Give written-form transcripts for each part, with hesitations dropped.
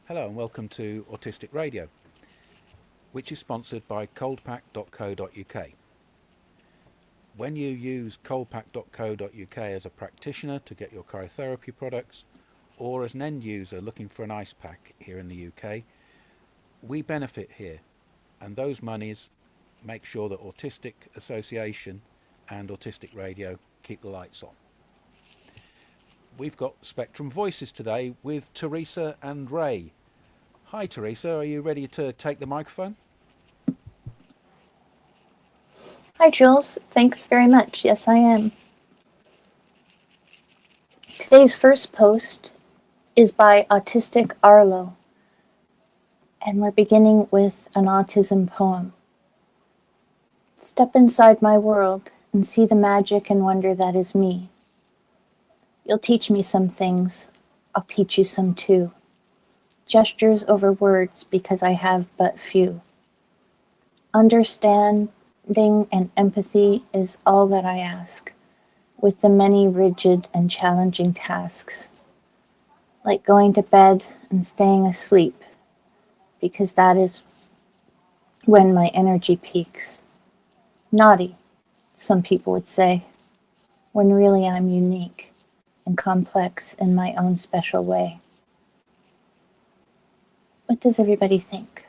Hello and welcome to Autistic Radio, which is sponsored by coldpack.co.uk. When you use coldpack.co.uk as a practitioner to get your cryotherapy products, or as an end user looking for an ice pack here in the UK, we benefit here, and those monies make sure that Autistic Association and Autistic Radio keep the lights on. We've got Spectrum Voices today with Teresa and Ray. Hi Teresa, are you ready to take the microphone? Hi Jules, thanks very much. Yes, I am. Today's first post is by Autistic Arlo, and we're beginning with an autism poem. Step inside my world and see the magic and wonder that is me. You'll teach me some things, I'll teach you some too. Gestures over words because I have but few. Understanding and empathy is all that I ask, with the many rigid and challenging tasks, like going to bed and staying asleep, because that is when my energy peaks. Naughty, some people would say, when really I'm unique and complex in my own special way. What does everybody think?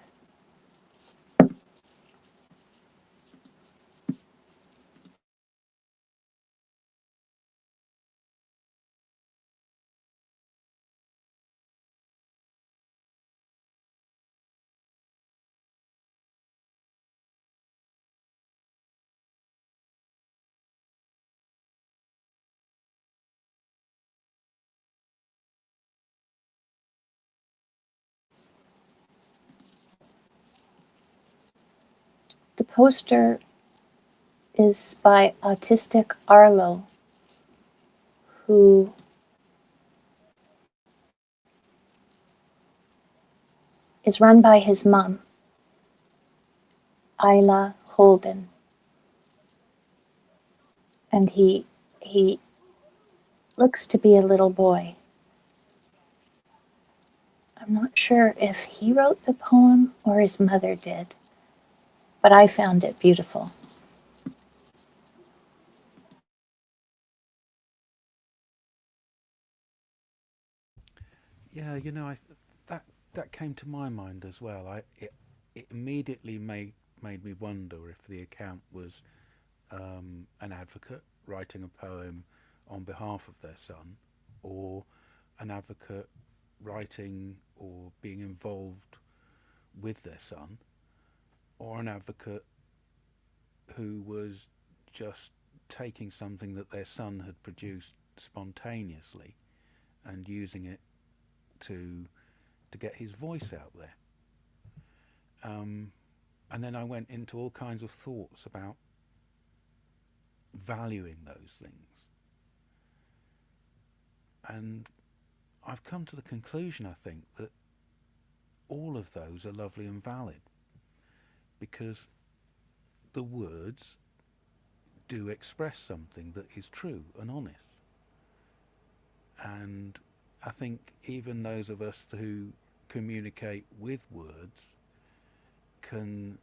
The poster is by Autistic Arlo, who is run by his mom, Isla Holden. And he looks to be a little boy. I'm not sure if he wrote the poem or his mother did, but I found it beautiful. Yeah, you know, that came to my mind as well. It immediately made me wonder if the account was an advocate writing a poem on behalf of their son, or an advocate writing or being involved with their son, or an advocate who was just taking something that their son had produced spontaneously and using it to get his voice out there. And then I went into all kinds of thoughts about valuing those things. And I've come to the conclusion, I think, that all of those are lovely and valid, because the words do express something that is true and honest. And I think even those of us who communicate with words can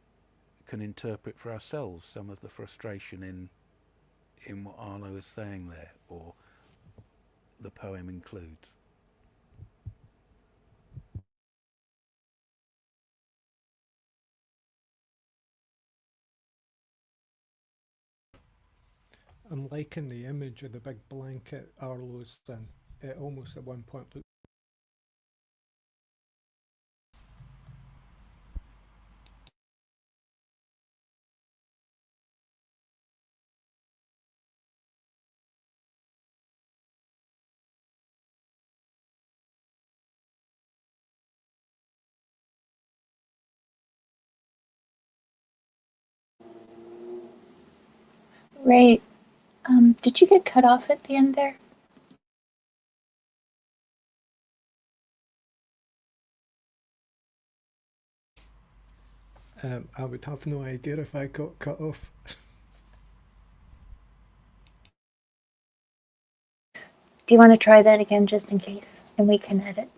interpret for ourselves some of the frustration in what Arlo is saying there, or the poem includes. I'm liking the image of the big blanket Arlo's in. It almost at one point looked. Ray, did you get cut off at the end there? I would have no idea if I got cut off. Do you want to try that again just in case? And we can edit.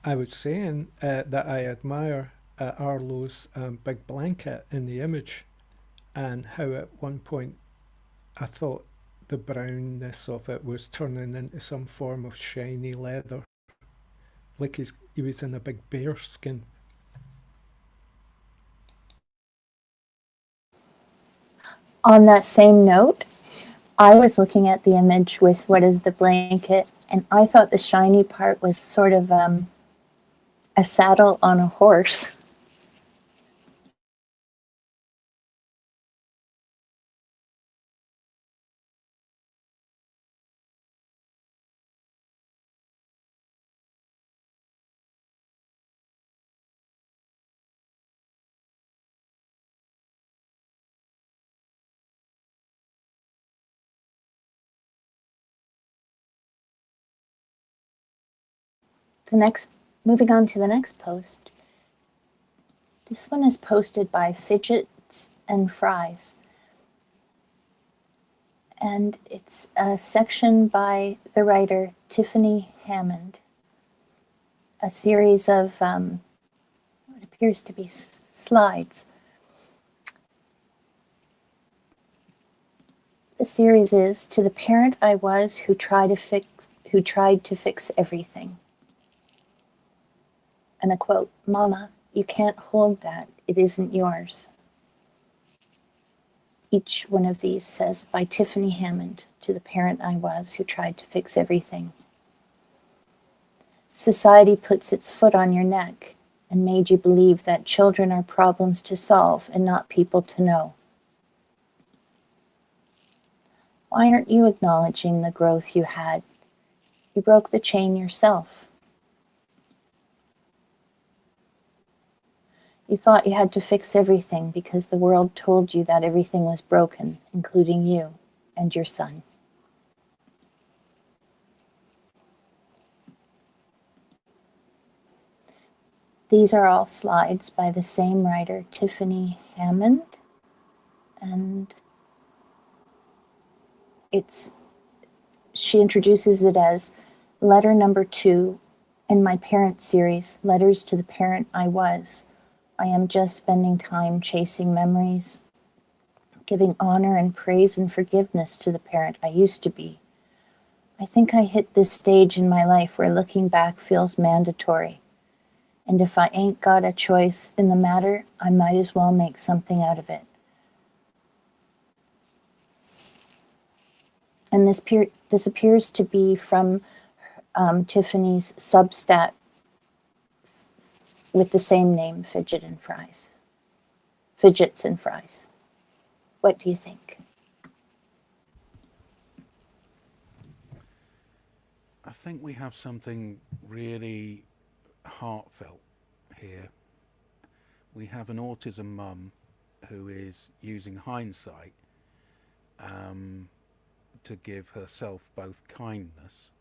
I was saying that I admire Arlo's big blanket in the image, and how at one point I thought the brownness of it was turning into some form of shiny leather, like he was in a big bear skin. On that same note, I was looking at the image with what is the blanket, and I thought the shiny part was sort of a saddle on a horse. Moving on to the next post. This one is posted by Fidgets and Fries. And it's a section by the writer Tiffany Hammond. A series of what appears to be slides. The series is "To the Parent I Was Who Tried to Fix Everything." And a quote, "Mama, you can't hold that. It isn't yours." Each one of these says, by Tiffany Hammond, "To the parent I was who tried to fix everything." Society puts its foot on your neck and made you believe that children are problems to solve and not people to know. Why aren't you acknowledging the growth you had? You broke the chain yourself. You thought you had to fix everything because the world told you that everything was broken, including you and your son. These are all slides by the same writer, Tiffany Hammond, and she introduces it as letter number 2 in my parent series, Letters to the Parent I Was. I am just spending time chasing memories, giving honor and praise and forgiveness to the parent I used to be. I think I hit this stage in my life where looking back feels mandatory. And if I ain't got a choice in the matter, I might as well make something out of it. And this appears to be from Tiffany's Substack with the same name, Fidgets and Fries. What do you think? I think we have something really heartfelt here. We have an autism mum who is using hindsight to give herself both kindness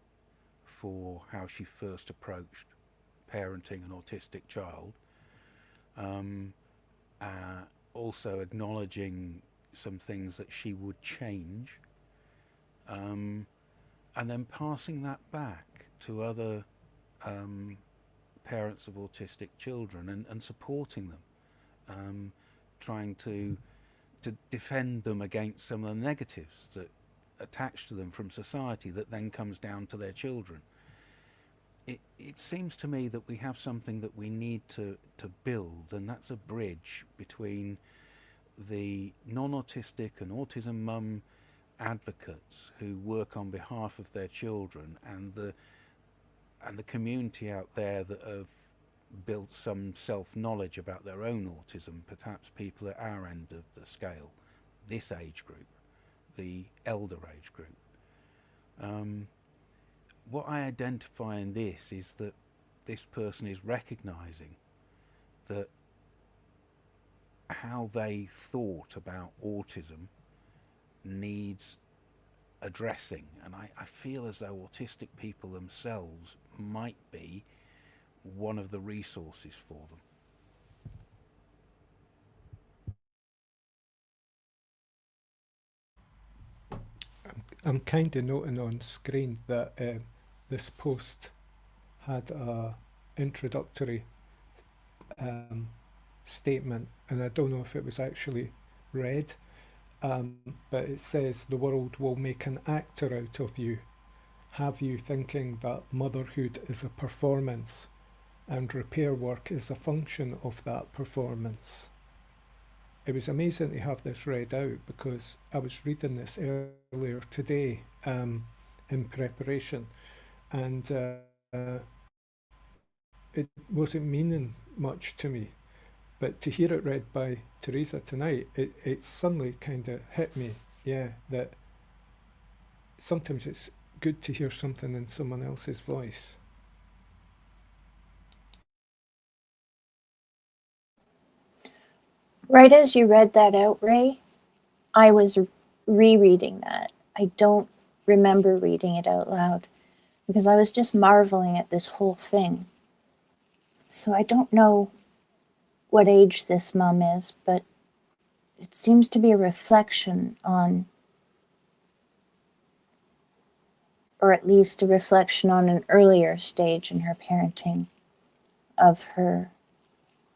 for how she first approached parenting an autistic child, um, also acknowledging some things that she would change, um, and then passing that back to other um, parents of autistic children and supporting them, trying to defend them against some of the negatives that attach to them from society that then comes down to their children. It seems to me that we have something that we need to build, and that's a bridge between the non-autistic and autism mum advocates who work on behalf of their children and the community out there that have built some self-knowledge about their own autism, perhaps people at our end of the scale, this age group, the elder age group. What I identify in this is that this person is recognizing that how they thought about autism needs addressing, and I feel as though autistic people themselves might be one of the resources for them. I'm kind of noting on screen that this post had a introductory statement, and I don't know if it was actually read, but it says the world will make an actor out of you, have you thinking that motherhood is a performance and repair work is a function of that performance. It was amazing to have this read out because I was reading this earlier today in preparation, and it wasn't meaning much to me. But to hear it read by Teresa tonight, it suddenly kind of hit me, yeah, that sometimes it's good to hear something in someone else's voice. Right as you read that out, Ray, I was rereading that. I don't remember reading it out loud because I was just marveling at this whole thing. So I don't know what age this mom is, but it seems to be a reflection on, or at least a reflection on an earlier stage in her parenting of her,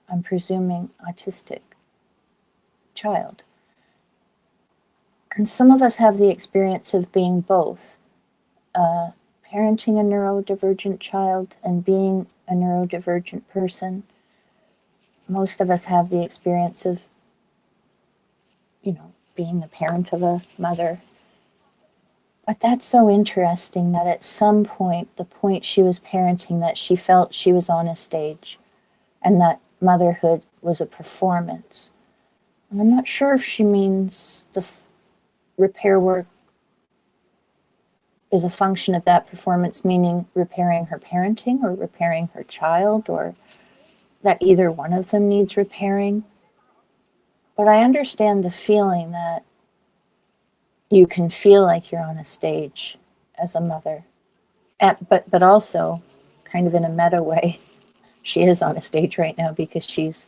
I'm presuming, autistic child. And some of us have the experience of being both, parenting a neurodivergent child and being a neurodivergent person. Most of us have the experience of, being the parent of a mother. But that's so interesting that at some point, the point she was parenting, that she felt she was on a stage and that motherhood was a performance. And I'm not sure if she means the repair work is a function of that performance, meaning repairing her parenting or repairing her child, or that either one of them needs repairing. But I understand the feeling that you can feel like you're on a stage as a mother. But also, kind of in a meta way, she is on a stage right now because she's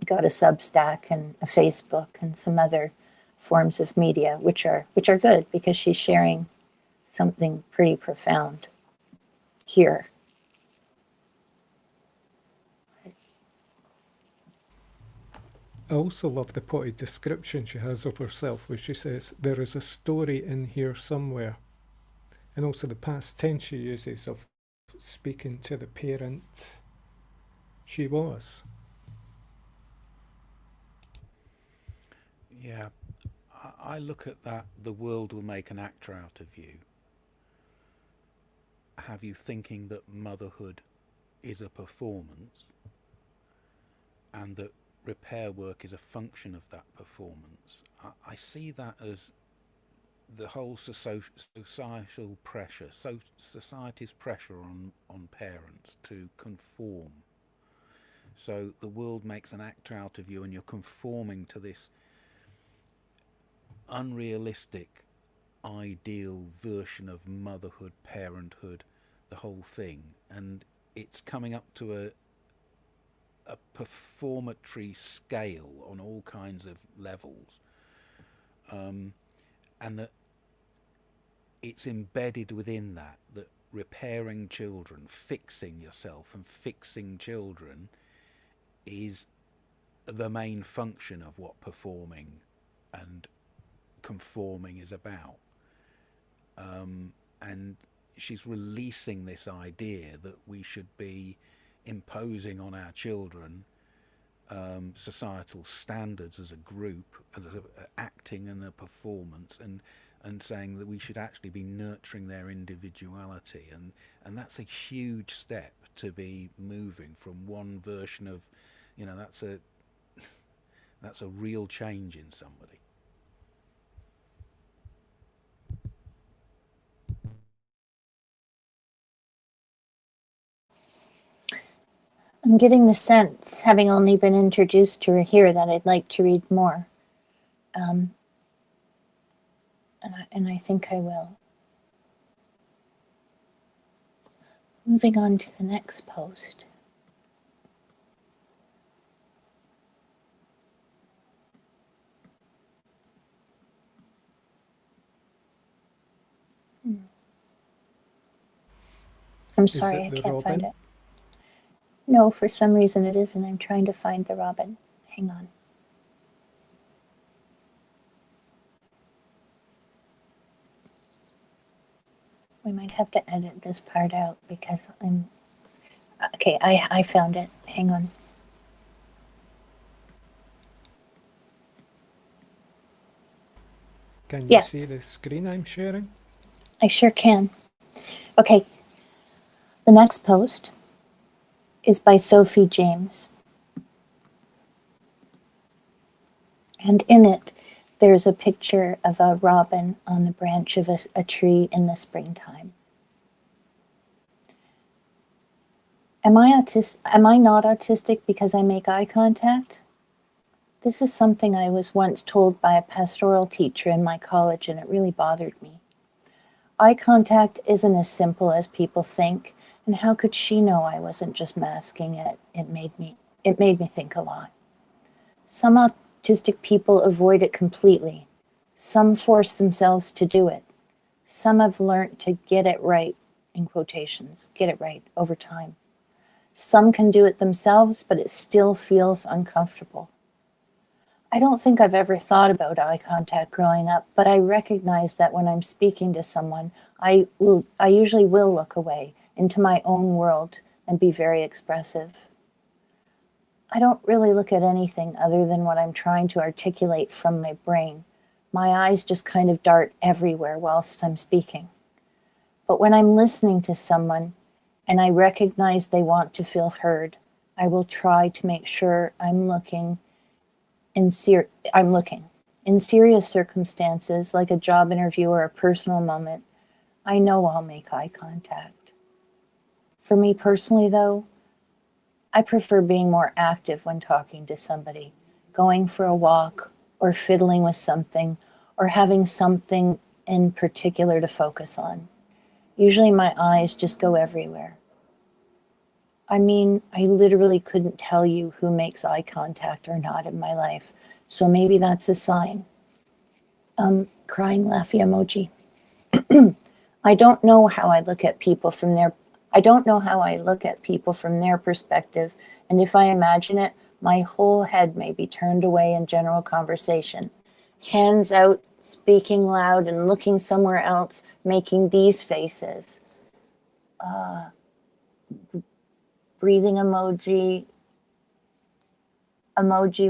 got a Substack and a Facebook and some other forms of media, which are good because she's sharing something pretty profound here. I also love the potted description she has of herself, where she says, there is a story in here somewhere. And also the past tense she uses of speaking to the parent she was. Yeah, I look at that, the world will make an actor out of you. Have you thinking that motherhood is a performance and that repair work is a function of that performance? I see that as the whole societal pressure, so society's pressure on parents to conform. So the world makes an actor out of you and you're conforming to this unrealistic ideal version of motherhood, parenthood, the whole thing, and it's coming up to a performatory scale on all kinds of levels, and that it's embedded within that repairing children, fixing yourself and fixing children is the main function of what performing and conforming is about. And she's releasing this idea that we should be imposing on our children societal standards as a group, as acting and a performance, and saying that we should actually be nurturing their individuality, and that's a huge step to be moving from one version of, that's a real change in somebody. I'm getting the sense, having only been introduced to her here, that I'd like to read more. And I think I will. Moving on to the next post. I'm sorry, I can't find it. No, for some reason it isn't. I'm trying to find the robin. Hang on. We might have to edit this part out because I'm... Okay, I found it. Hang on. Can you Yes. see the screen I'm sharing? I sure can. Okay. The next post is by Sophie James. And in it, there's a picture of a robin on the branch of a tree in the springtime. Am I not autistic because I make eye contact? This is something I was once told by a pastoral teacher in my college, and it really bothered me. Eye contact isn't as simple as people think, and how could she know I wasn't just masking it? It made me think a lot. Some autistic people avoid it completely. Some force themselves to do it. Some have learned to get it right, in quotations, get it right over time. Some can do it themselves, but it still feels uncomfortable. I don't think I've ever thought about eye contact growing up, but I recognize that when I'm speaking to someone, I usually will look away into my own world and be very expressive. I don't really look at anything other than what I'm trying to articulate from my brain. My eyes just kind of dart everywhere whilst I'm speaking. But when I'm listening to someone and I recognize they want to feel heard, I will try to make sure I'm looking. In serious circumstances, like a job interview or a personal moment, I know I'll make eye contact. For me personally, though, I prefer being more active when talking to somebody, going for a walk, or fiddling with something, or having something in particular to focus on. Usually my eyes just go everywhere. I mean, I literally couldn't tell you who makes eye contact or not in my life, so maybe that's a sign. Crying laughy emoji. I don't know how I look at people from their perspective, and if I imagine it, my whole head may be turned away in general conversation. Hands out, speaking loud, and looking somewhere else, making these faces. Breathing emoji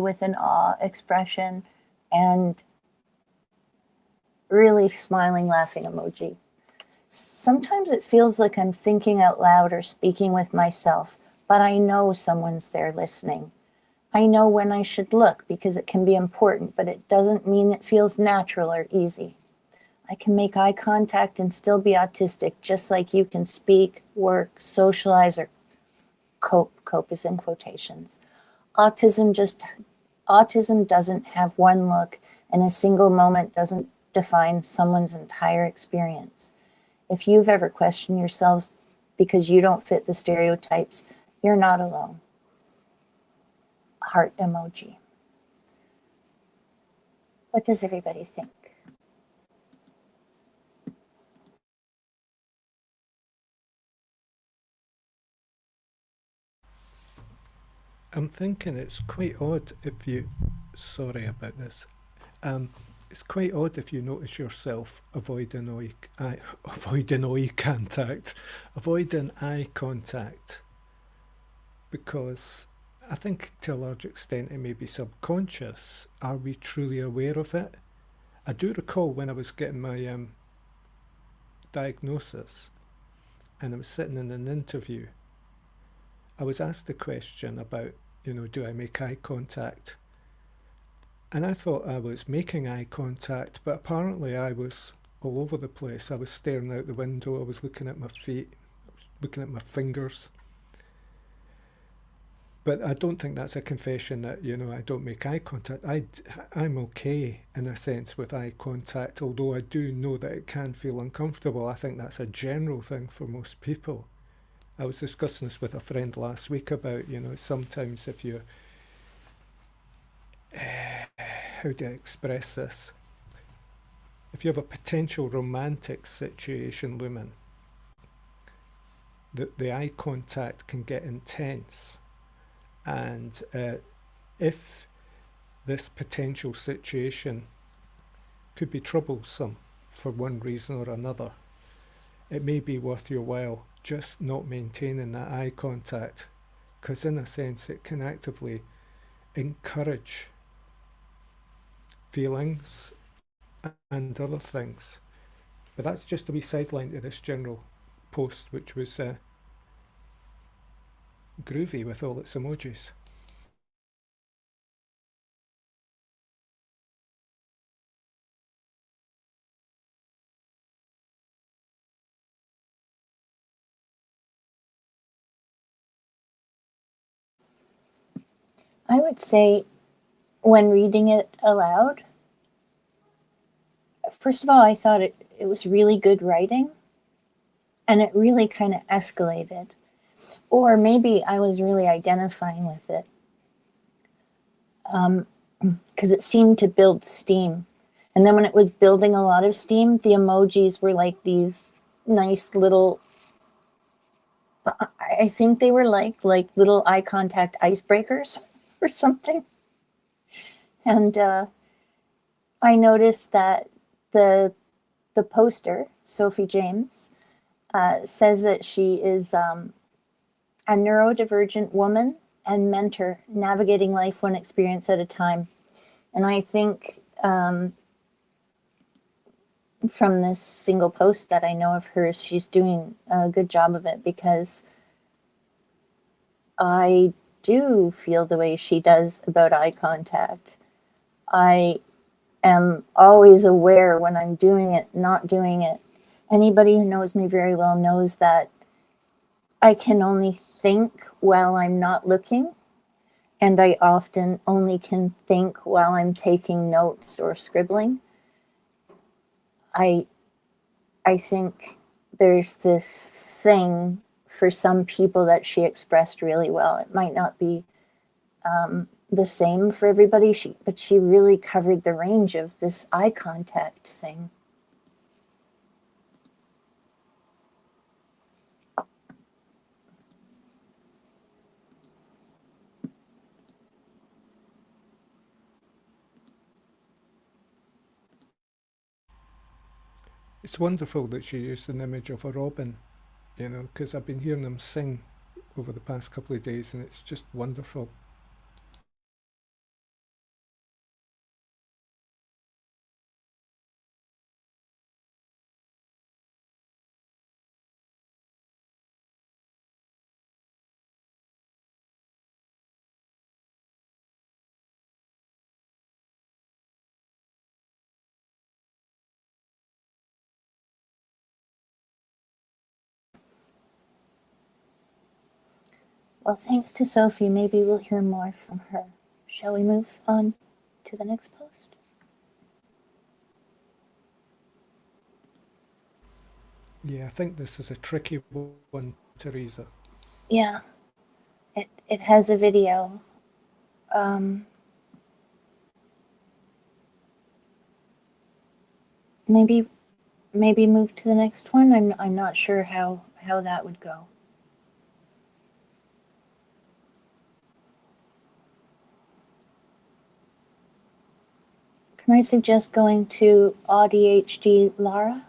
with an awe expression, and really smiling, laughing emoji. Sometimes it feels like I'm thinking out loud or speaking with myself, but I know someone's there listening. I know when I should look because it can be important, but it doesn't mean it feels natural or easy. I can make eye contact and still be autistic, just like you can speak, work, socialize, or cope is in quotations. Autism doesn't have one look, and a single moment doesn't define someone's entire experience. If you've ever questioned yourselves because you don't fit the stereotypes, you're not alone. Heart emoji. What does everybody think? I'm thinking it's quite odd if you... Sorry about this. It's quite odd if you notice yourself avoiding eye contact, because I think to a large extent it may be subconscious. Are we truly aware of it? I do recall when I was getting my diagnosis and I was sitting in an interview, I was asked the question about, do I make eye contact? And I thought I was making eye contact, but apparently I was all over the place. I was staring out the window, I was looking at my feet, I was looking at my fingers. But I don't think that's a confession that, I don't make eye contact. I'm okay in a sense with eye contact, although I do know that it can feel uncomfortable. I think that's a general thing for most people. I was discussing this with a friend last week about, sometimes if you... how do I express this? If you have a potential romantic situation looming, the eye contact can get intense. And if this potential situation could be troublesome for one reason or another, it may be worth your while just not maintaining that eye contact, because in a sense it can actively encourage feelings and other things. But that's just a wee sideline to this general post, which was groovy with all its emojis. I would say when reading it aloud, first of all, I thought it was really good writing, and it really kind of escalated. Or maybe I was really identifying with it, because it seemed to build steam. And then when it was building a lot of steam, the emojis were like these nice little, I think they were like little eye contact icebreakers or something. And I noticed that the poster, Sophie James, says that she is a neurodivergent woman and mentor navigating life one experience at a time. And I think from this single post that I know of hers, she's doing a good job of it, because I do feel the way she does about eye contact. I am always aware when I'm doing it, not doing it. Anybody who knows me very well knows that I can only think while I'm not looking, and I often only can think while I'm taking notes or scribbling. I think there's this thing for some people that she expressed really well. It might not be the same for everybody, but she really covered the range of this eye contact thing. It's wonderful that she used an image of a robin, you know, because I've been hearing them sing over the past couple of days, and it's just wonderful. Well, thanks to Sophie, maybe we'll hear more from her. Shall we move on to the next post? Yeah, I think this is a tricky one, Teresa. Yeah, it has a video. Maybe move to the next one. I'm not sure how that would go. Can I suggest going to ADHD Lara?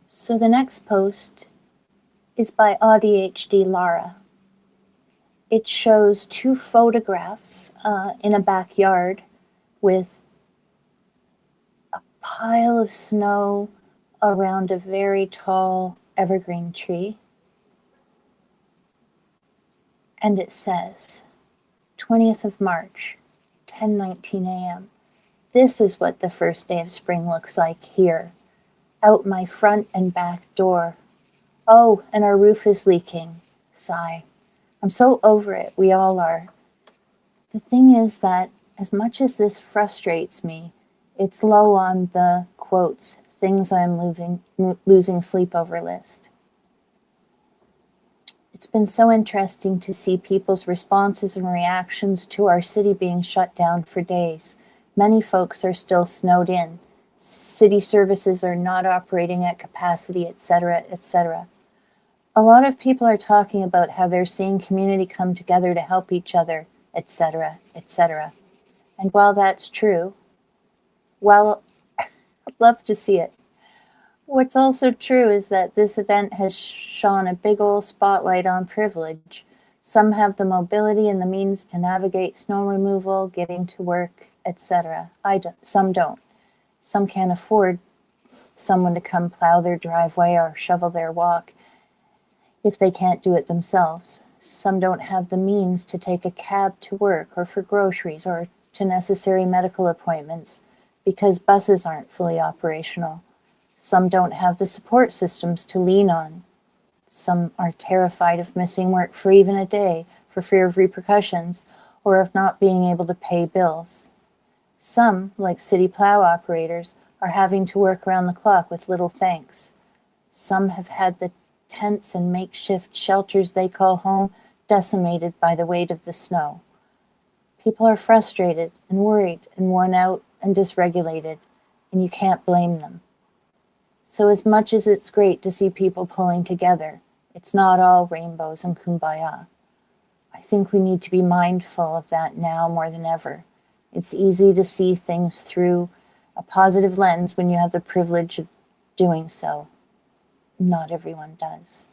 So the next post is by ADHD Lara. It shows two photographs in a backyard with a pile of snow around a very tall evergreen tree. And it says, 20th of March, 10:19 a.m. This is what the first day of spring looks like here, out my front and back door. Oh, and our roof is leaking. Sigh. I'm so over it. We all are. The thing is that as much as this frustrates me, it's low on the, quotes, things I'm losing sleep over list. It's been so interesting to see people's responses and reactions to our city being shut down for days. Many folks are still snowed in. City services are not operating at capacity, etc., etc. A lot of people are talking about how they're seeing community come together to help each other, etc., etc. And while that's true, well, I'd love to see it. What's also true is that this event has shone a big old spotlight on privilege. Some have the mobility and the means to navigate snow removal, getting to work, etc. Some don't. Some can't afford someone to come plow their driveway or shovel their walk if they can't do it themselves. Some don't have the means to take a cab to work or for groceries or to necessary medical appointments because buses aren't fully operational. Some don't have the support systems to lean on. Some are terrified of missing work for even a day for fear of repercussions or of not being able to pay bills. Some, like city plow operators, are having to work around the clock with little thanks. Some have had the tents and makeshift shelters they call home decimated by the weight of the snow. People are frustrated and worried and worn out and dysregulated, and you can't blame them. So as much as it's great to see people pulling together, it's not all rainbows and kumbaya. I think we need to be mindful of that now more than ever. It's easy to see things through a positive lens when you have the privilege of doing so. Not everyone does.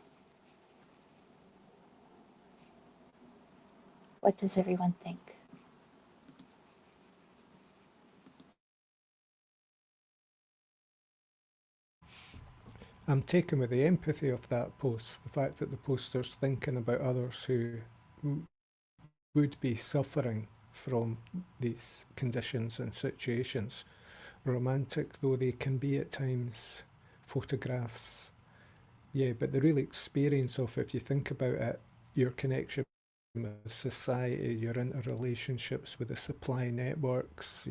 What does everyone think? I'm taken with the empathy of that post, the fact that the poster's thinking about others who would be suffering from these conditions and situations. Romantic though they can be at times, photographs, yeah, but the real experience of, if you think about it, your connection with society, your interrelationships with the supply networks,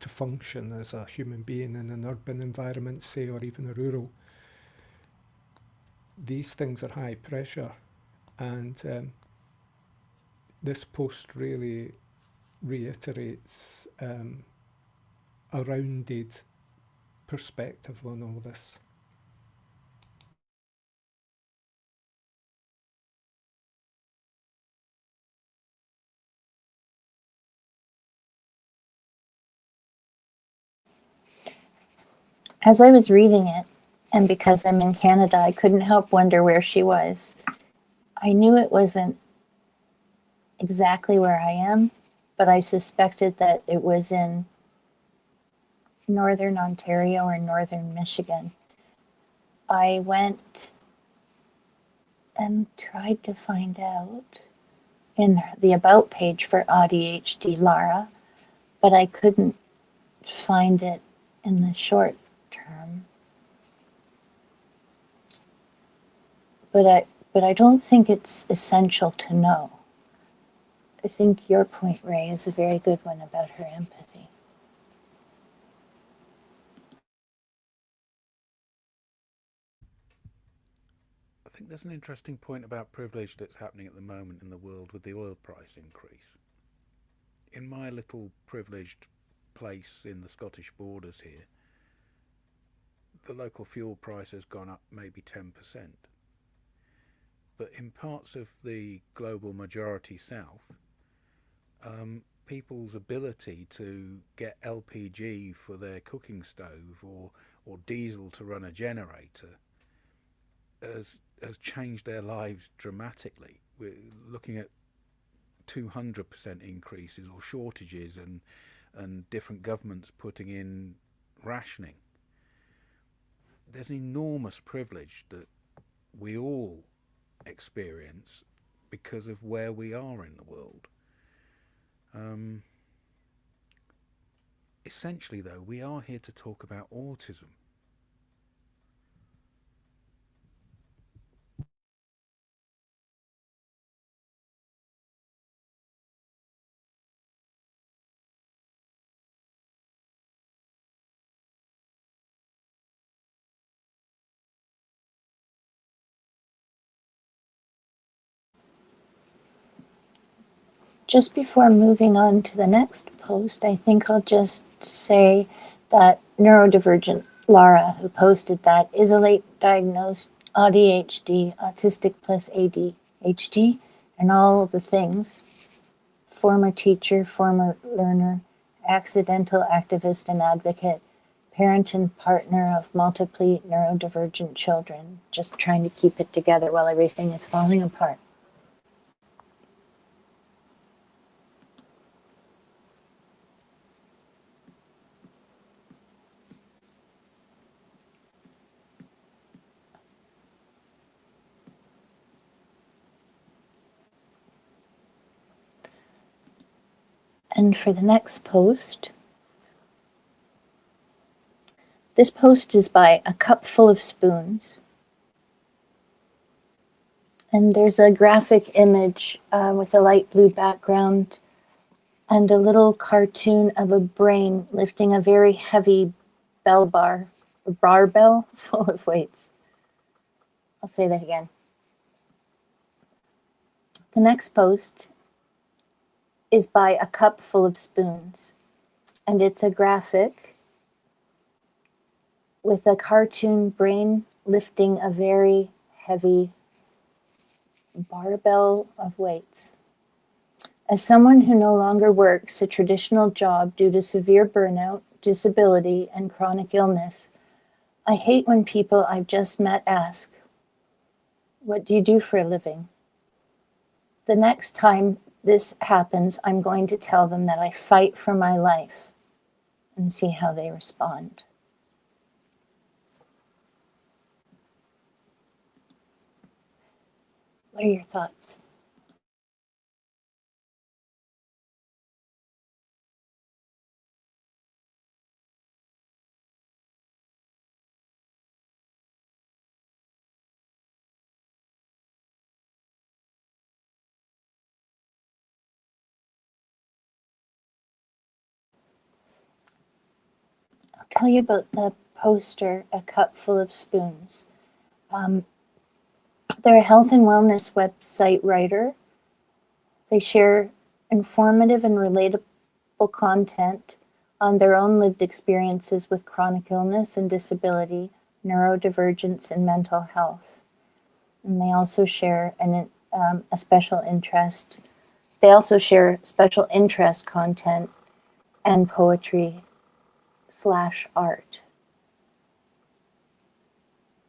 to function as a human being in an urban environment, say, or even a rural, these things are high pressure. And this post really reiterates a rounded perspective on all this. As I was reading it, and because I'm in Canada, I couldn't help wonder where she was. I knew it wasn't exactly where I am, but I suspected that it was in northern Ontario or northern Michigan. I went and tried to find out in the About page for ADHD Lara, but I couldn't find it in the short term. But I don't think it's essential to know. I think your point, Ray, is a very good one about her empathy. I think there's an interesting point about privilege that's happening at the moment in the world with the oil price increase. In my little privileged place in the Scottish borders here, the local fuel price has gone up maybe 10%. But in parts of the global majority south, people's ability to get LPG for their cooking stove or diesel to run a generator has changed their lives dramatically. We're looking at 200% increases or shortages and different governments putting in rationing. There's an enormous privilege that we all experience because of where we are in the world. Essentially, though, we are here to talk about autism. Just before moving on to the next post, I think I'll just say that neurodivergent Laura, who posted that, is a late diagnosed ADHD, autistic plus ADHD, and all the things. Former teacher, former learner, accidental activist and advocate, parent and partner of multiply neurodivergent children, just trying to keep it together while everything is falling apart. And for the next post, this post is by A Cup Full of Spoons. And there's a graphic image with a light blue background and a little cartoon of a brain lifting a very heavy barbell full of weights. I'll say that again. The next post is by A Cup Full of Spoons, and it's a graphic with a cartoon brain lifting a very heavy barbell of weights. As someone who no longer works a traditional job due to severe burnout, disability, and chronic illness, I hate when people I've just met ask, "What do you do for a living?" The next time this happens, I'm going to tell them that I fight for my life and see how they respond. What are your thoughts? I'll tell you about the poster, A Cup Full of Spoons. They're a health and wellness website writer. They share informative and relatable content on their own lived experiences with chronic illness and disability, neurodivergence, and mental health. And they also share a special interest. They also share special interest content and poetry/art.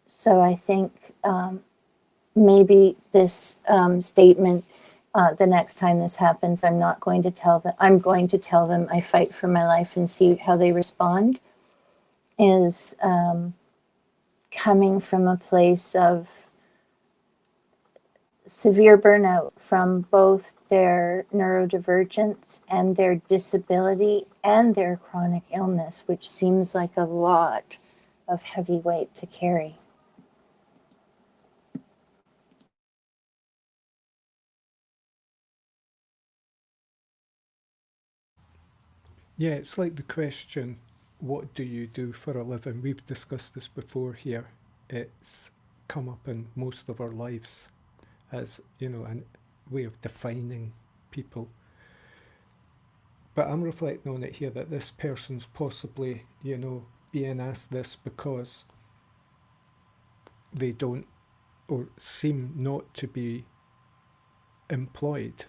So I think maybe this statement, the next time this happens, I'm going to tell them I fight for my life and see how they respond, is coming from a place of severe burnout from both their neurodivergence and their disability and their chronic illness, which seems like a lot of heavy weight to carry. Yeah, it's like the question, what do you do for a living? We've discussed this before here. It's come up in most of our lives as, a way of defining people. But I'm reflecting on it here that this person's possibly, being asked this because they don't or seem not to be employed.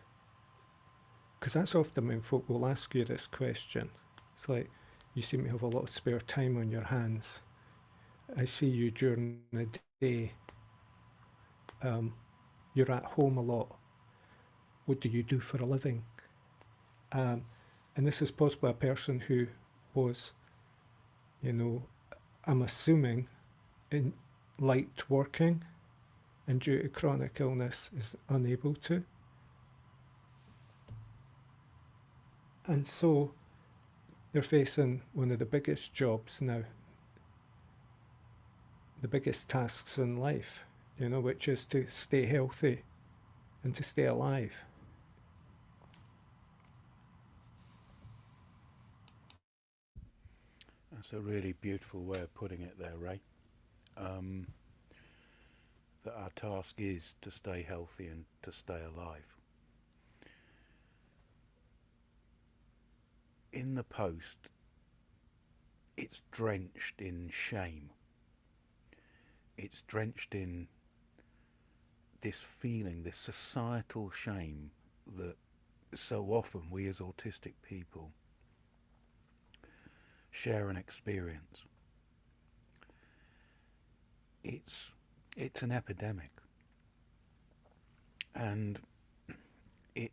Because that's often when folk will ask you this question. It's like, you seem to have a lot of spare time on your hands. I see you during the day. You're at home a lot. What do you do for a living? And this is possibly a person who was, I'm assuming, liked working and due to chronic illness is unable to. And so they're facing one of the biggest jobs now, the biggest tasks in life, which is to stay healthy and to stay alive. That's a really beautiful way of putting it there, Ray. That our task is to stay healthy and to stay alive. in the post, it's drenched in shame. It's drenched in this feeling, this societal shame that so often we as autistic people share and experience. It's an epidemic, and it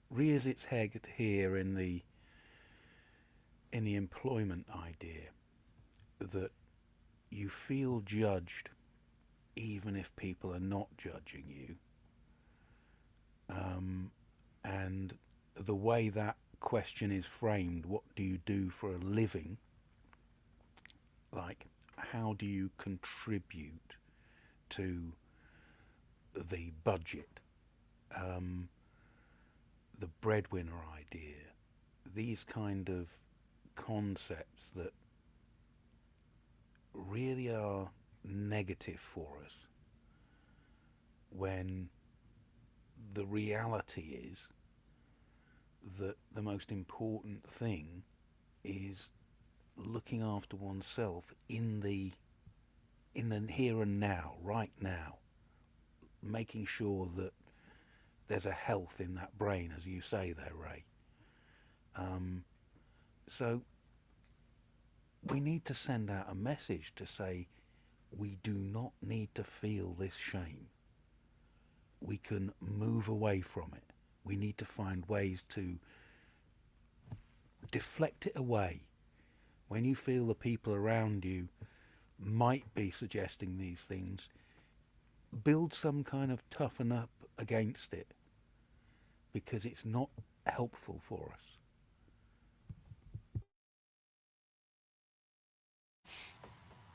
rears its head here in the employment idea that you feel judged even if people are not judging you, and the way that question is framed, what do you do for a living, like how do you contribute to the budget, the breadwinner idea, these kind of concepts that really are negative for us, when the reality is that the most important thing is looking after oneself in the here and now, right now, making sure that there's a health in that brain, as you say there, Ray. So we need to send out a message to say we do not need to feel this shame. We can move away from it. We need to find ways to deflect it away. When you feel the people around you might be suggesting these things, build some kind of toughen up against it, because it's not helpful for us.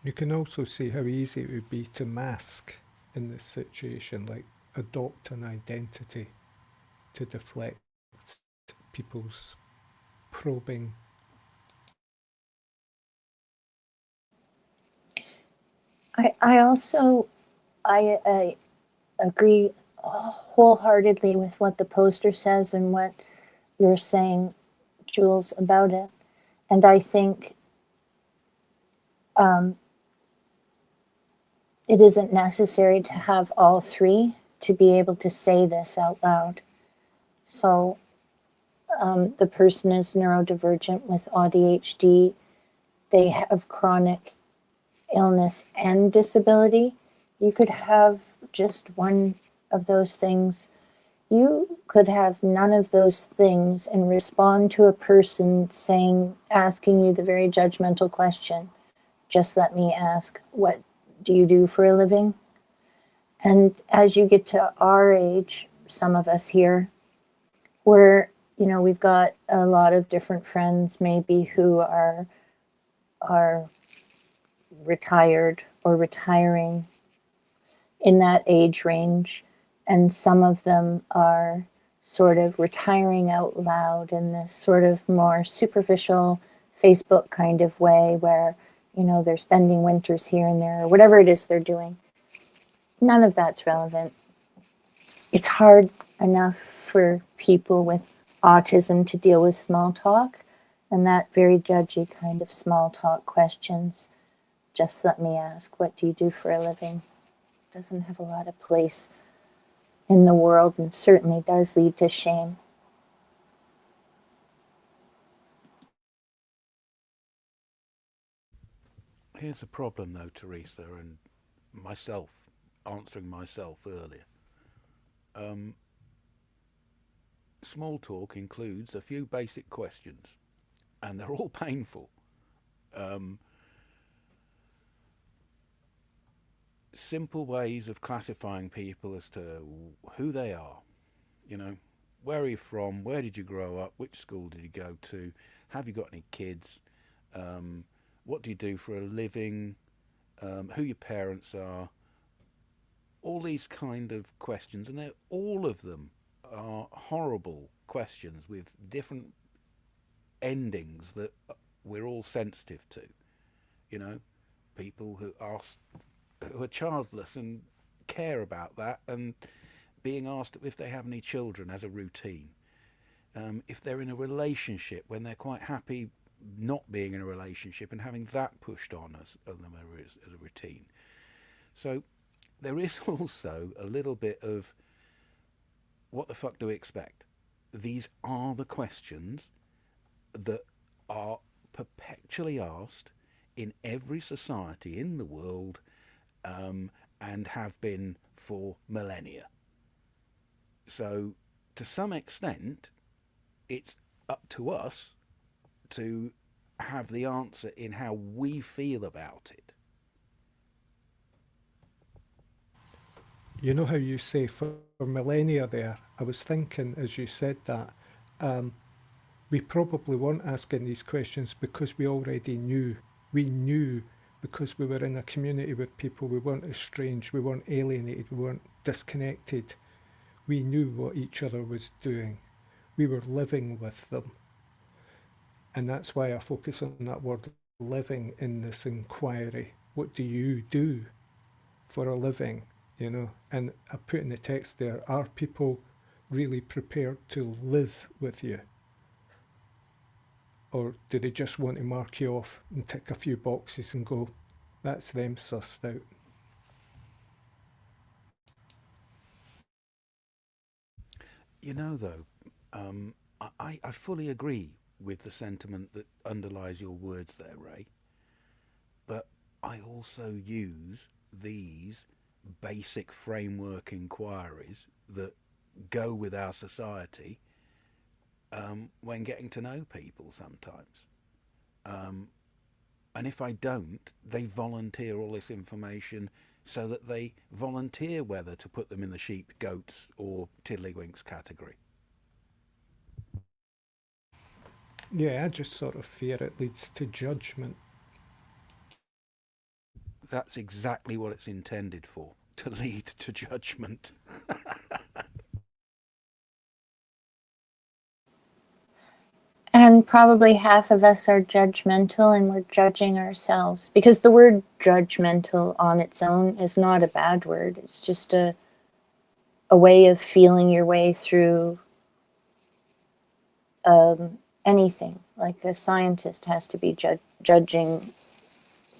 You can also see how easy it would be to mask in this situation, like adopt an identity to deflect people's probing. I also I agree wholeheartedly with what the poster says and what you're saying, Jules, about it. And I think it isn't necessary to have all three to be able to say this out loud. So the person is neurodivergent with ADHD. They have chronic illness and disability. You could have just one of those things. You could have none of those things and respond to a person asking you the very judgmental question, just let me ask, what do you do for a living? And as you get to our age, some of us here, we've got a lot of different friends maybe who are retired or retiring in that age range, and some of them are sort of retiring out loud in this sort of more superficial Facebook kind of way where, they're spending winters here and there or whatever it is they're doing. None of that's relevant. It's hard enough for people with autism to deal with small talk, and that very judgy kind of small talk questions. Just let me ask, what do you do for a living? Doesn't have a lot of place in the world, and certainly does lead to shame. Here's a problem though, Teresa, and myself, answering myself earlier. Small talk includes a few basic questions, and they're all painful. Simple ways of classifying people as to who they are. Where are you from? Where did you grow up? Which school did you go to? Have you got any kids? What do you do for a living? Who your parents are? All these kind of questions, and all of them are horrible questions with different endings that we're all sensitive to. People who are childless and care about that, and being asked if they have any children as a routine. if they're in a relationship, when they're quite happy not being in a relationship and having that pushed on them as a routine. So there is also a little bit of what the fuck do we expect? These are the questions that are perpetually asked in every society in the world, and have been for millennia. So, to some extent, it's up to us to have the answer in how we feel about it. You know how you say for millennia there? I was thinking as you said that, um, we probably weren't asking these questions because we already knew. We knew because we were in a community with people. We weren't estranged, we weren't alienated, we weren't disconnected. We knew what each other was doing. We were living with them. And that's why I focus on that word living in this inquiry. What do you do for a living? You know, and I put in the text there, are people really prepared to live with you? Or do they just want to mark you off and tick a few boxes and go, that's them sussed out? You know, though, I fully agree with the sentiment that underlies your words there, Ray. But I also use these basic framework inquiries that go with our society, when getting to know people sometimes. Um, and if I don't, they volunteer all this information so that they volunteer whether to put them in the sheep, goats, or tiddlywinks category. Yeah, I just sort of fear it leads to judgment. That's exactly what it's intended for, to lead to judgment. And probably half of us are judgmental and we're judging ourselves. Because the word judgmental on its own is not a bad word. It's just a way of feeling your way through anything. Like a scientist has to be judging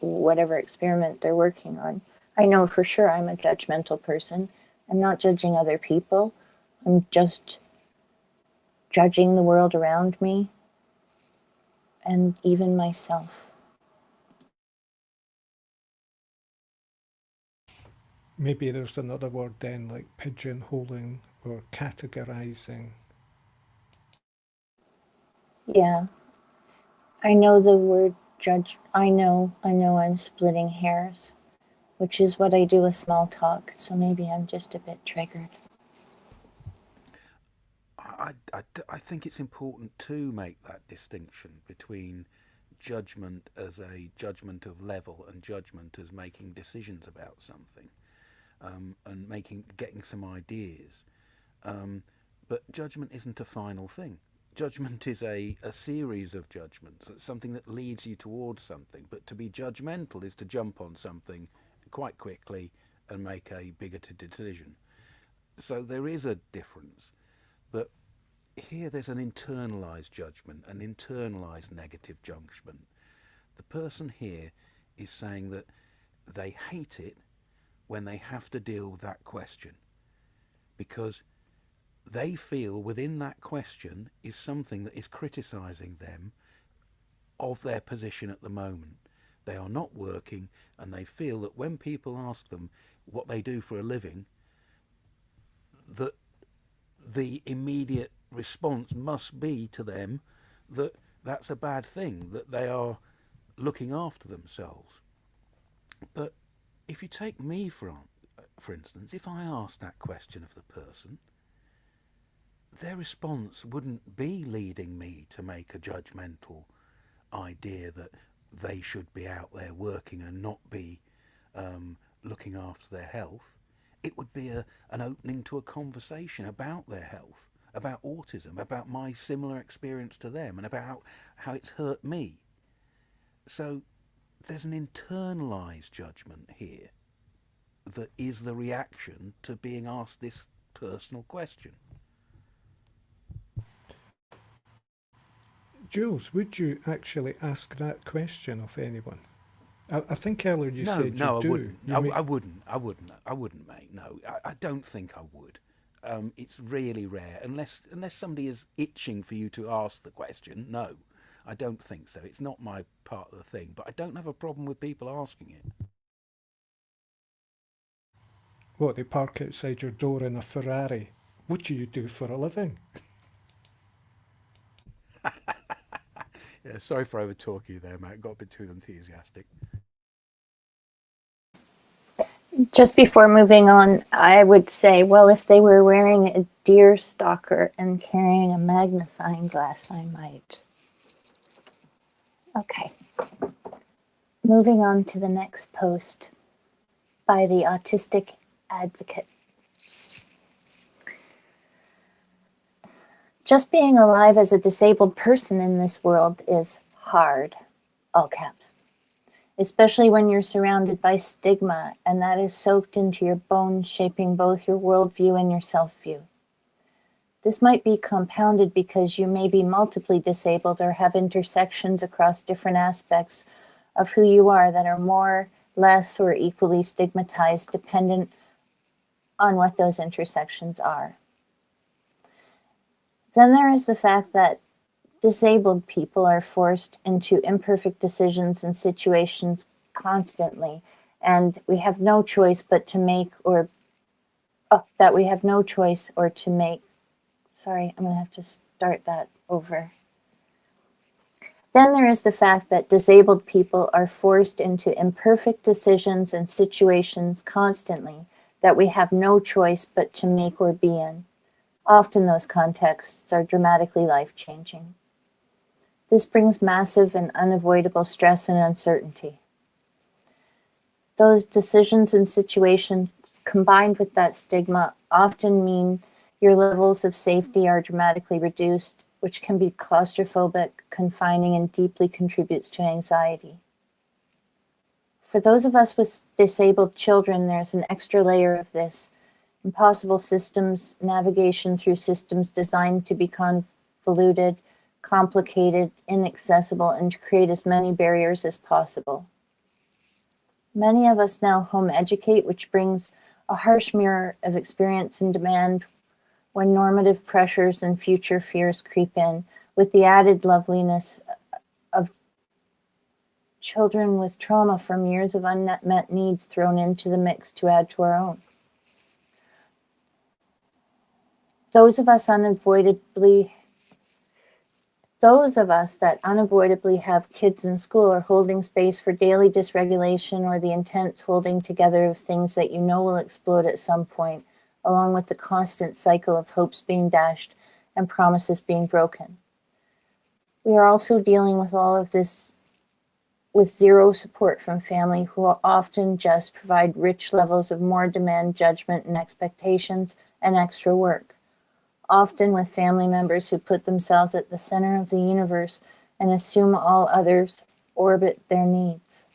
whatever experiment they're working on. I know for sure I'm a judgmental person. I'm not judging other people. I'm just judging the world around me and even myself. Maybe there's another word then, like pigeonholing or categorizing. Yeah, I know the word judge. I know I'm splitting hairs, which is what I do with small talk. So maybe I'm just a bit triggered. I think it's important to make that distinction between judgment as a judgment of level and judgment as making decisions about something, and getting some ideas. Um, but judgment isn't a final thing. Judgment is a series of judgments. It's something that leads you towards something. But to be judgmental is to jump on something quite quickly and make a bigoted decision. So there is a difference. But here there's an internalized judgment, an internalized negative judgment. The person here is saying that they hate it when they have to deal with that question because they feel within that question is something that is criticizing them of their position at the moment. They are not working and they feel that when people ask them what they do for a living, that the immediate response must be to them that that's a bad thing, that they are looking after themselves. But if you take me for instance, if I asked that question of the person, their response wouldn't be leading me to make a judgmental idea that they should be out there working and not be looking after their health. It would be an opening to a conversation about their health, about autism, about my similar experience to them, and about how it's hurt me. So there's an internalized judgment here that is the reaction to being asked this personal question. Jules, would you actually ask that question of anyone? I think earlier you No, said you no, I do. wouldn't. You may, I wouldn't, mate. No, I don't think I would. It's really rare, unless somebody is itching for you to ask the question. No, I don't think so. It's not my part of the thing, but I don't have a problem with people asking it. what, they park outside your door in a Ferrari. What do you do for a living? Yeah, sorry for over talking you there, mate. Got a bit too enthusiastic. Just before moving on, I would say, well, if they were wearing a deer stalker and carrying a magnifying glass, I might. Okay. Moving on to the next post by the Autistic Advocate. Just being alive as a disabled person in this world is hard, all caps, especially when you're surrounded by stigma and that is soaked into your bones, shaping both your worldview and your self-view. This might be compounded because you may be multiply disabled or have intersections across different aspects of who you are that are more, less, or equally stigmatized dependent on what those intersections are. Then there is the fact that disabled people are forced into imperfect decisions and situations constantly, and we have no choice but to make or that we have no choice or to make. Sorry, I'm going to have to start that over. Then there is the fact that disabled people are forced into imperfect decisions and situations constantly that we have no choice but to make or be in. Often those contexts are dramatically life-changing. This brings massive and unavoidable stress and uncertainty. Those decisions and situations combined with that stigma often mean your levels of safety are dramatically reduced, which can be claustrophobic, confining, and deeply contributes to anxiety. For those of us with disabled children, there's an extra layer of this. Impossible systems, navigation through systems designed to be convoluted, complicated, inaccessible, and to create as many barriers as possible. Many of us now home educate, which brings a harsh mirror of experience and demand when normative pressures and future fears creep in, with the added loveliness of children with trauma from years of unmet needs thrown into the mix to add to our own. Those of us that unavoidably have kids in school are holding space for daily dysregulation or the intense holding together of things that you know will explode at some point, along with the constant cycle of hopes being dashed and promises being broken. We are also dealing with all of this with zero support from family, who often just provide rich levels of more demand, judgment, and expectations and extra work. Often with family members who put themselves at the center of the universe and assume all others orbit their needs.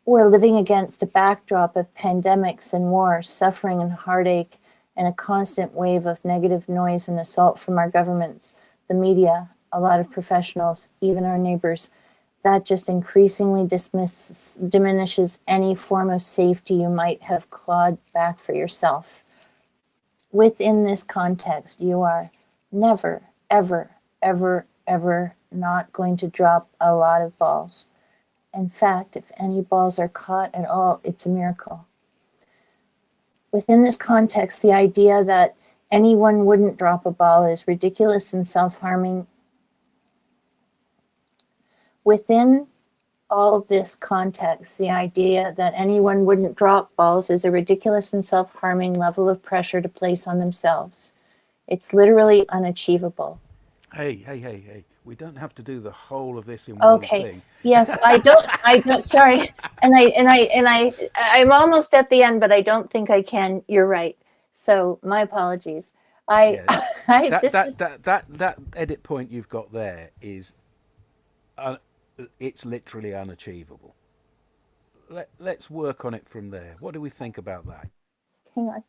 We're living against a backdrop of pandemics and war, suffering and heartache, and a constant wave of negative noise and assault from our governments, the media, a lot of professionals, even our neighbors. That just increasingly diminishes any form of safety you might have clawed back for yourself. Within this context, you are never, ever, ever, ever not going to drop a lot of balls. In fact, if any balls are caught at all, it's a miracle. Within this context, the idea that anyone wouldn't drop a ball is ridiculous and self-harming. Within all of this context, the idea that anyone wouldn't drop balls is a ridiculous and self-harming level of pressure to place on themselves. It's literally unachievable. Hey. We don't have to do the whole of this in one thing. Yes, I don't, sorry. I'm almost at the end, but I don't think I can. You're right. So my apologies. That edit point you've got there is it's literally unachievable. Let's work on it from there. What do we think about that? Hang on.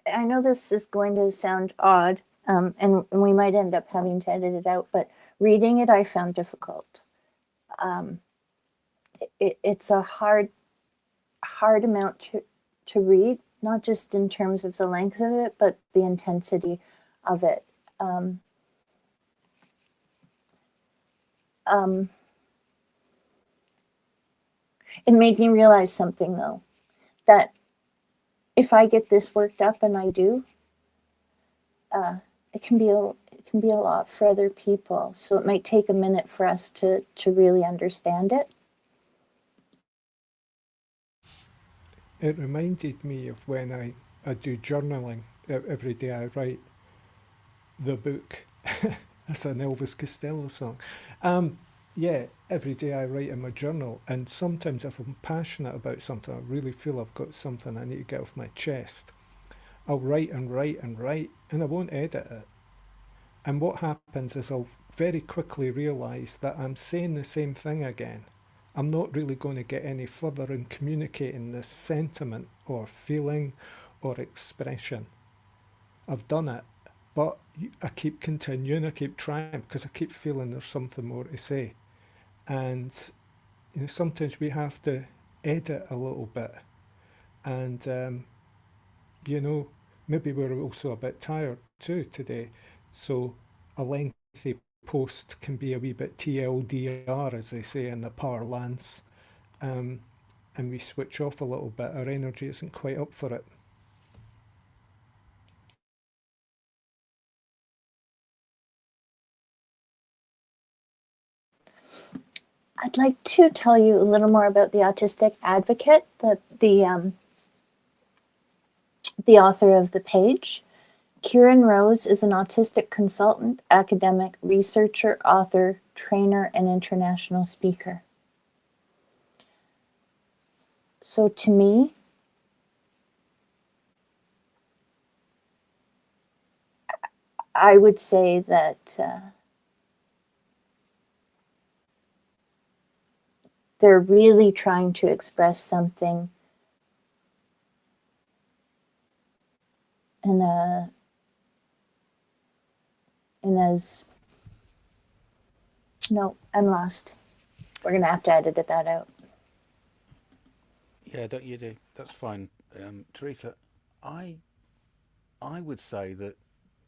I know this is going to sound odd, and we might end up having to edit it out, but reading it I found difficult. It's a hard amount to read, not just in terms of the length of it, but the intensity of it. It made me realize something, though, that if I get this worked up, and I do, it can be a lot for other people. So it might take a minute for us to really understand it. It reminded me of when I do journaling. Every day I write the book. That's an Elvis Costello song. Yeah, every day I write in my journal, and sometimes if I'm passionate about something, I really feel I've got something I need to get off my chest, I'll write and write and write, and I won't edit it. And what happens is I'll very quickly realise that I'm saying the same thing again. I'm not really going to get any further in communicating this sentiment or feeling or expression. I've done it, but I keep continuing, I keep trying because I keep feeling there's something more to say. And sometimes we have to edit a little bit, and you know, maybe we're also a bit tired too today, so a lengthy post can be a wee bit TLDR, as they say in the parlance, and we switch off a little bit. Our energy isn't quite up for it. I'd like to tell you a little more about the Autistic Advocate, the author of the page. Kieran Rose is an autistic consultant, academic, researcher, author, trainer, and international speaker. So to me, I would say that they're really trying to express something in as no, I'm lost. We're gonna have to edit that out. Yeah, don't you do? That's fine. Teresa, I would say that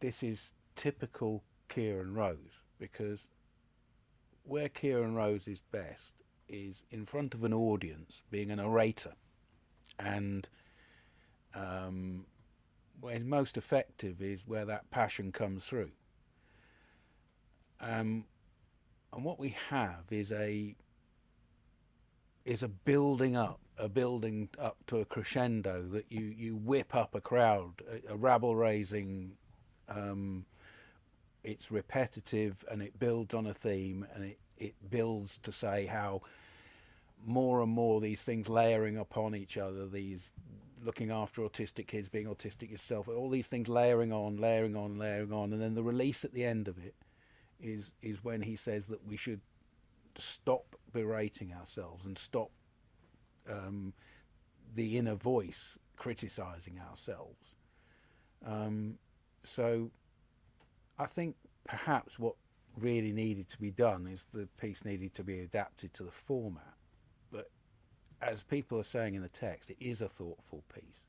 this is typical Kieran Rose, because where Kieran Rose is best is in front of an audience, being an orator, and where he's most effective is where that passion comes through. And what we have is a building up, to a crescendo that you whip up a crowd, a rabble raising. It's repetitive and it builds on a theme, and it builds to say how more and more these things layering upon each other, these looking after autistic kids, being autistic yourself, all these things layering on, and then the release at the end of it is when he says that we should stop berating ourselves and stop the inner voice criticizing ourselves. So I think perhaps what really needed to be done is the piece needed to be adapted to the format. But as people are saying in the text, it is a thoughtful piece.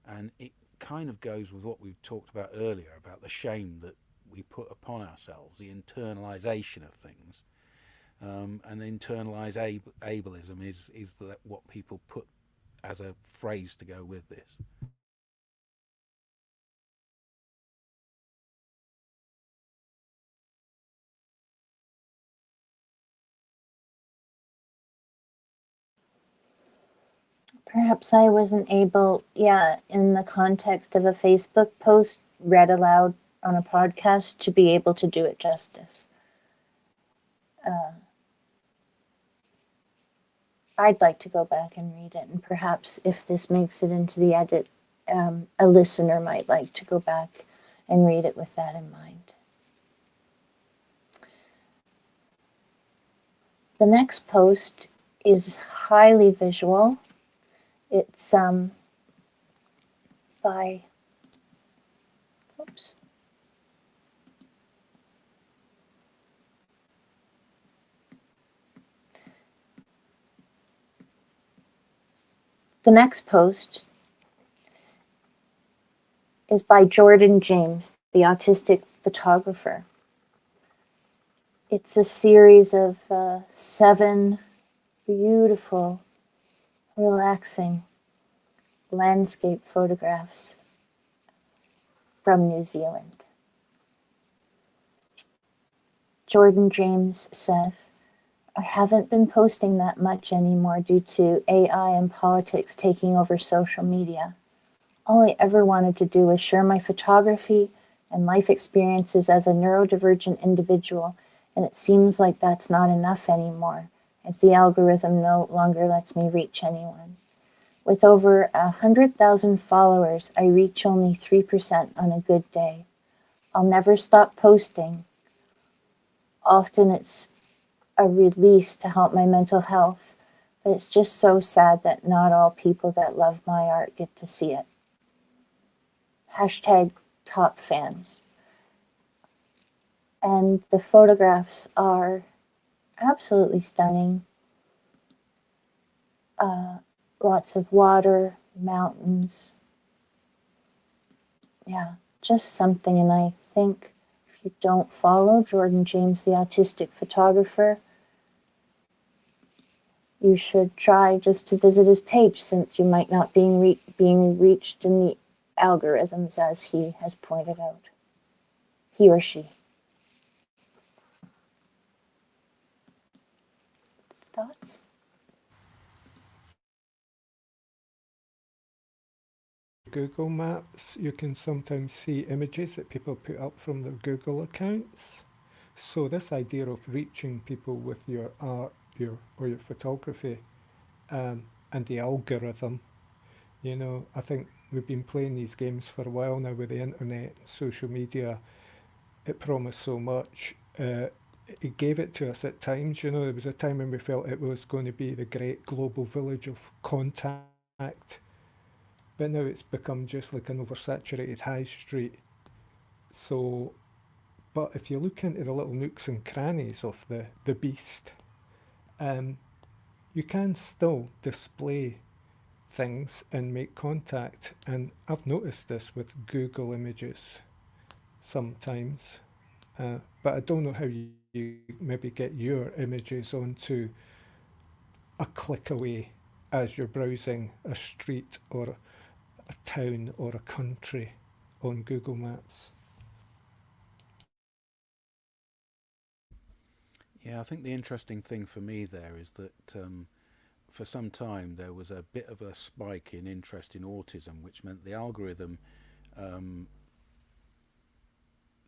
And it kind of goes with what we've talked about earlier about the shame that we put upon ourselves, the internalization of things. And internalized ableism is what people put as a phrase to go with this. Perhaps I wasn't able, in the context of a Facebook post read aloud on a podcast, to be able to do it justice. I'd like to go back and read it, and perhaps if this makes it into the edit, a listener might like to go back and read it with that in mind. The next post is highly visual. It's by, oops. The next post is by Jordan James, the autistic photographer. It's a series of 7 beautiful, relaxing landscape photographs from New Zealand. Jordan James says, I haven't been posting that much anymore due to AI and politics taking over social media. All I ever wanted to do was share my photography and life experiences as a neurodivergent individual, and it seems like that's not enough anymore, as the algorithm no longer lets me reach anyone. With over 100,000 followers, I reach only 3% on a good day. I'll never stop posting. Often it's a release to help my mental health, but it's just so sad that not all people that love my art get to see it. Hashtag top fans. And the photographs are absolutely stunning. Lots of water, mountains. Yeah, just something. And I think if you don't follow Jordan James, the autistic photographer, you should try just to visit his page, since you might not be being reached in the algorithms, as he has pointed out. He or she. Thoughts? Google Maps, you can sometimes see images that people put up from their Google accounts. So this idea of reaching people with your art, your photography, and the algorithm, I think we've been playing these games for a while now with the internet and social media. It promised so much. It gave it to us at times. There was a time when we felt it was going to be the great global village of contact. But now it's become just like an oversaturated high street. So, but if you look into the little nooks and crannies of the beast, you can still display things and make contact. And I've noticed this with Google Images sometimes. But I don't know how you maybe get your images onto a click away as you're browsing a street or a town or a country on Google Maps. Yeah, I think the interesting thing for me there is that for some time there was a bit of a spike in interest in autism, which meant um,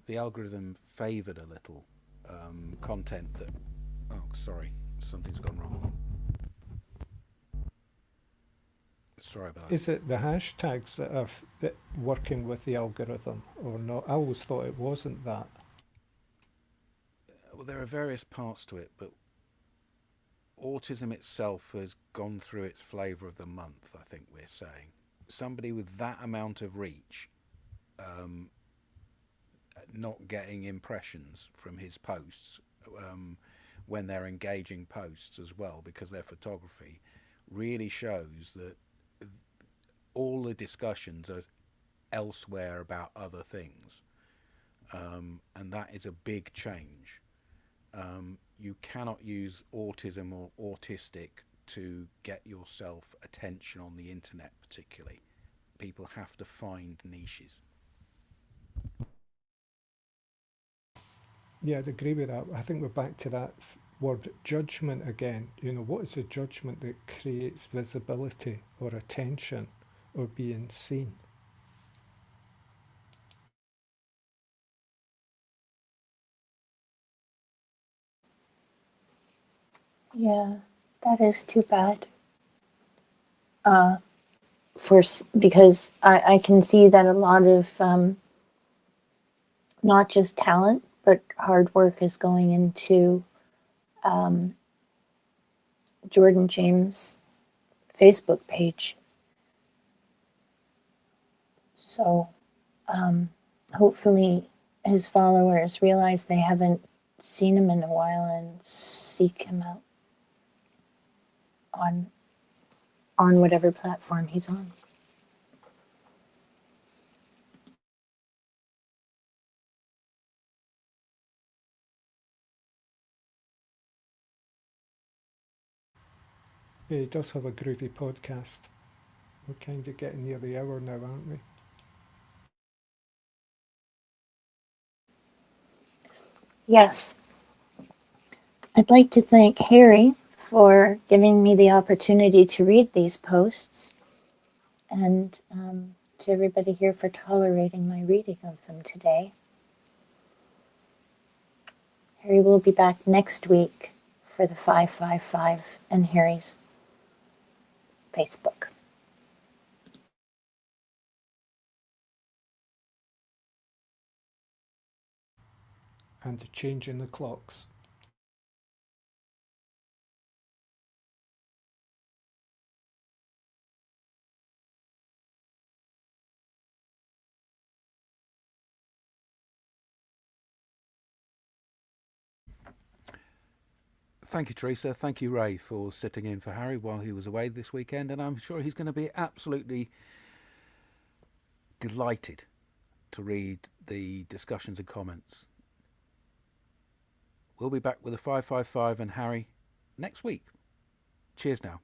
the algorithm favoured a little content that. Oh, sorry, something's gone wrong. Sorry about that. Is it the hashtags that are working with the algorithm or not? I always thought it wasn't that. Well, there are various parts to it, but autism itself has gone through its flavour of the month, I think we're saying. Somebody with that amount of reach um, not getting impressions from his posts when they're engaging posts as well, because their photography really shows that all the discussions are elsewhere about other things. And that is a big change. You cannot use autism or autistic to get yourself attention on the internet, particularly. People have to find niches. Yeah, I'd agree with that. I think we're back to that word judgment again. What is the judgment that creates visibility or attention or being seen? Yeah, that is too bad. Because I can see that a lot of not just talent, but hard work is going into Jordan James' Facebook page. So hopefully his followers realize they haven't seen him in a while and seek him out on whatever platform he's on. Yeah, he does have a groovy podcast. We're kind of getting near the hour now, aren't we? Yes. I'd like to thank Harry for giving me the opportunity to read these posts, and to everybody here for tolerating my reading of them today. Harry will be back next week for the 555 and Harry's Facebook. And the change in the clocks. Thank you, Teresa. Thank you, Ray, for sitting in for Harry while he was away this weekend. And I'm sure he's going to be absolutely delighted to read the discussions and comments. We'll be back with a 555 and Harry next week. Cheers now.